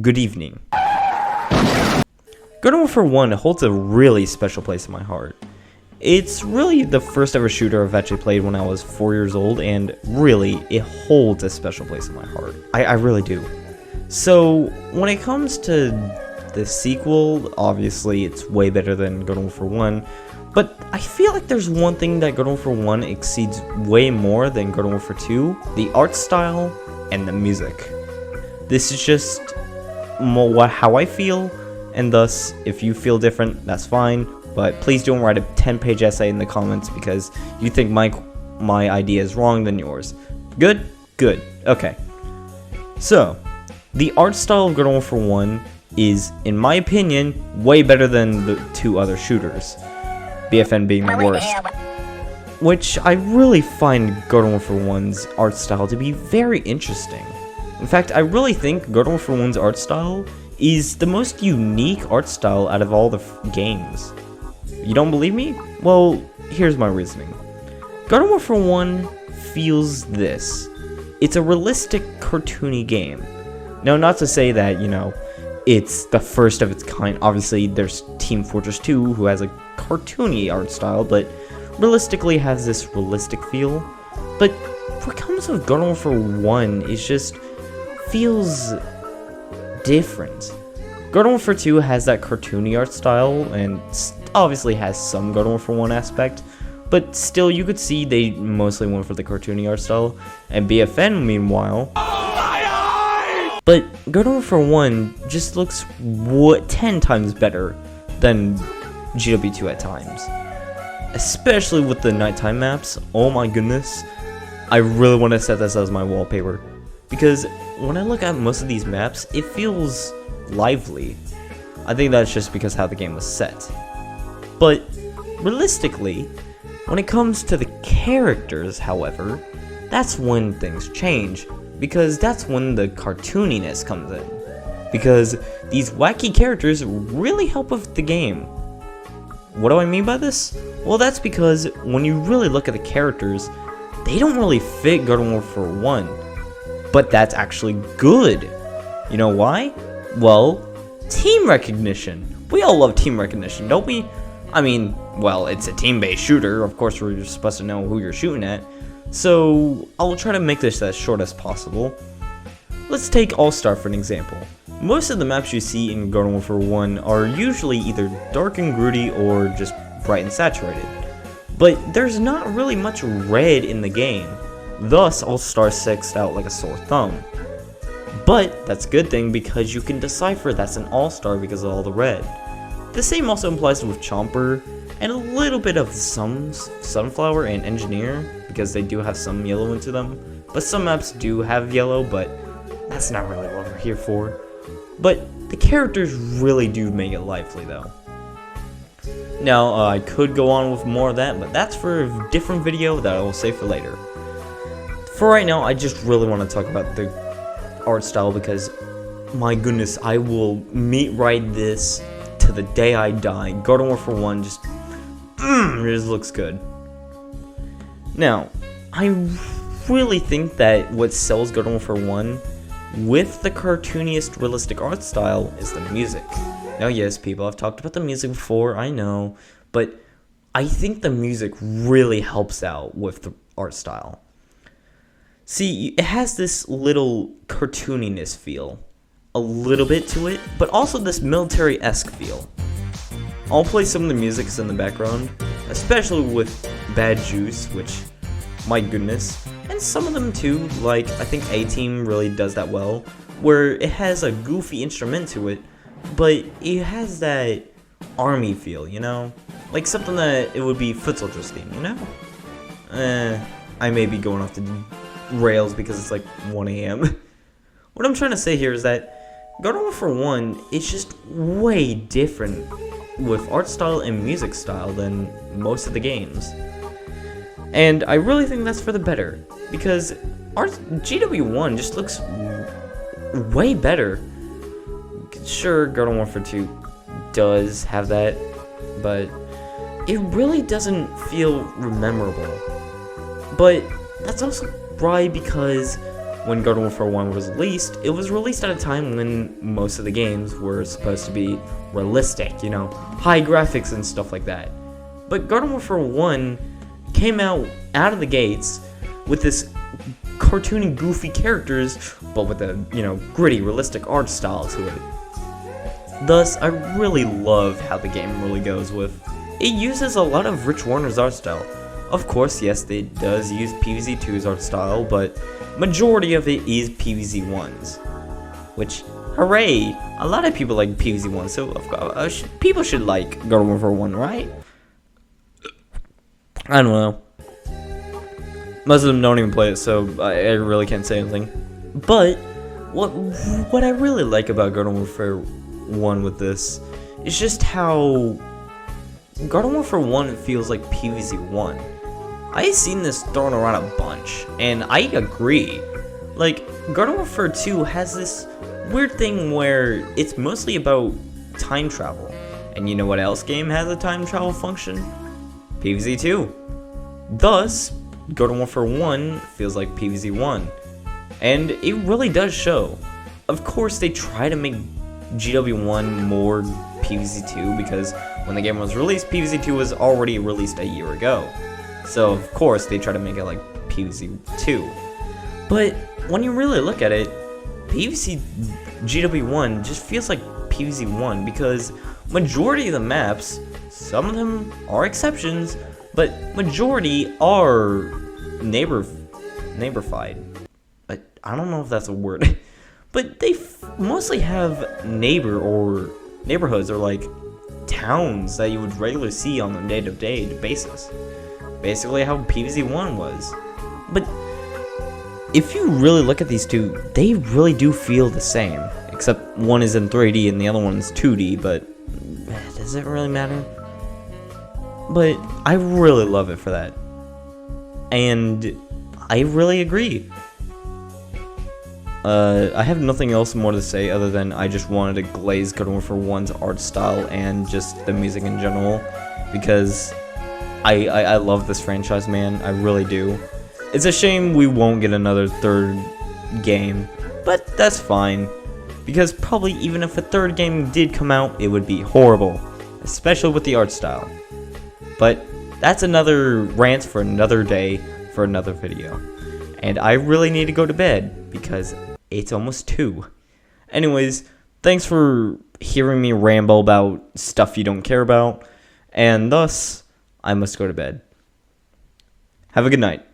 good evening. GW1 holds a really special place in my heart. It's really the first ever shooter I've actually played when I was 4 years old, and really, it holds a special place in my heart. I really do. So, when it comes to the sequel, obviously it's way better than GW1, but I feel like there's one thing that GW1 exceeds way more than GW2, the art style and the music. This is just how I feel, and thus, if you feel different, that's fine, but please don't write a 10-page essay in the comments because you think my idea is wrong than yours. Good? Good. Okay. So, the art style of GW1 is, in my opinion, way better than the two other shooters, BFN being the worst. Which I really find GW1's art style to be very interesting. In fact, I really think GW1's art style is the most unique art style out of all the games. You don't believe me? Well, here's my reasoning. GW1 feels this. It's a realistic, cartoony game. Now, not to say that, it's the first of its kind. Obviously, there's Team Fortress 2, who has a cartoony art style, but realistically has this realistic feel. But what comes with GW1 is just feels different. GW2 has that cartoony art style, and obviously has some GW1 aspect, but still you could see they mostly went for the cartoony art style, and BFN meanwhile. But GW1 just looks 10 times better than GW2 at times. Especially with the nighttime maps. Oh my goodness. I really want to set this as my wallpaper. Because when I look at most of these maps, it feels lively. I think that's just because how the game was set. But realistically, when it comes to the characters, however, that's when things change. Because that's when the cartooniness comes in. Because these wacky characters really help with the game. What do I mean by this? Well, that's because when you really look at the characters, they don't really fit GW1. But that's actually good. You know why? Well, team recognition. We all love team recognition, don't we? I mean, well, it's a team-based shooter. Of course, we're supposed to know who you're shooting at. So, I'll try to make this as short as possible. Let's take All-Star for an example. Most of the maps you see in GW1 are usually either dark and broody or just bright and saturated. But there's not really much red in the game. Thus, All-Star sticks out like a sore thumb. But that's a good thing because you can decipher that's an All-Star because of all the red. The same also applies with Chomper and a little bit of some Sunflower and Engineer because they do have some yellow into them. But some maps do have yellow, but that's not really what we're here for. But the characters really do make it lively though. Now, I could go on with more of that, but that's for a different video that I will save for later. For right now, I just really want to talk about the art style because, my goodness, I will ride this to the day I die. GW1 just looks good. Now, I really think that what sells GW1 with the cartooniest realistic art style is the music. Now, yes, people, I've talked about the music before, I know, but I think the music really helps out with the art style. See, it has this little cartooniness feel, a little bit to it, but also this military-esque feel. I'll play some of the music in the background, especially with Bad Juice, which, my goodness, and some of them too, like I think A-Team really does that well, where it has a goofy instrument to it, but it has that army feel, like something that it would be foot soldiers theme, I may be going off the rails because it's like 1 AM. What I'm trying to say here is that GW1 is just way different with art style and music style than most of the games. And I really think that's for the better, because GW1 just looks way better. Sure, GW1 does have that, but it really doesn't feel memorable. But that's also right because when Garden Warfare 1 was released, it was released at a time when most of the games were supposed to be realistic, you know, high graphics and stuff like that. But Garden Warfare 1 came out of the gates with this cartoony, goofy characters, but with a, you know, gritty, realistic art style to it. Thus, I really love how the game really goes with. It uses a lot of Rich Warner's art style. Of course, yes, it does use PvZ2's art style, but majority of it is PvZ1's. Which, hooray! A lot of people like PvZ1, so of course, people should like Garden Warfare 1, right? I don't know. Most of them don't even play it, so I really can't say anything. But what I really like about Garden Warfare 1 with this is just how Garden Warfare 1 feels like PvZ1. I've seen this thrown around a bunch, and I agree. Like, Garden Warfare 2 has this weird thing where it's mostly about time travel. And you know what else game has a time travel function? PvZ2. Thus, Garden Warfare 1 feels like PvZ1. And it really does show. Of course, they try to make GW1 more PvZ2 because when the game was released, PvZ2 was already released a year ago. So, of course, they try to make it like PvZ2. But when you really look at it, PvZ GW1 just feels like PvZ1 because majority of the maps, some of them are exceptions, but majority are neighborfied. I don't know if that's a word, but they mostly have neighborhoods or like towns that you would regularly see on a day-to-day basis. Basically how PvZ1 was. But if you really look at these two, they really do feel the same. Except one is in 3D and the other one is 2D, but does it really matter? But I really love it for that. And I really agree. I have nothing else more to say other than I just wanted to glaze Garden Warfare 1's art style and just the music in general. Because I love this franchise, man. I really do. It's a shame we won't get another third game. But that's fine. Because probably even if a third game did come out, it would be horrible. Especially with the art style. But that's another rant for another day, for another video. And I really need to go to bed, because it's almost 2. Anyways, thanks for hearing me ramble about stuff you don't care about. And thus, I must go to bed. Have a good night.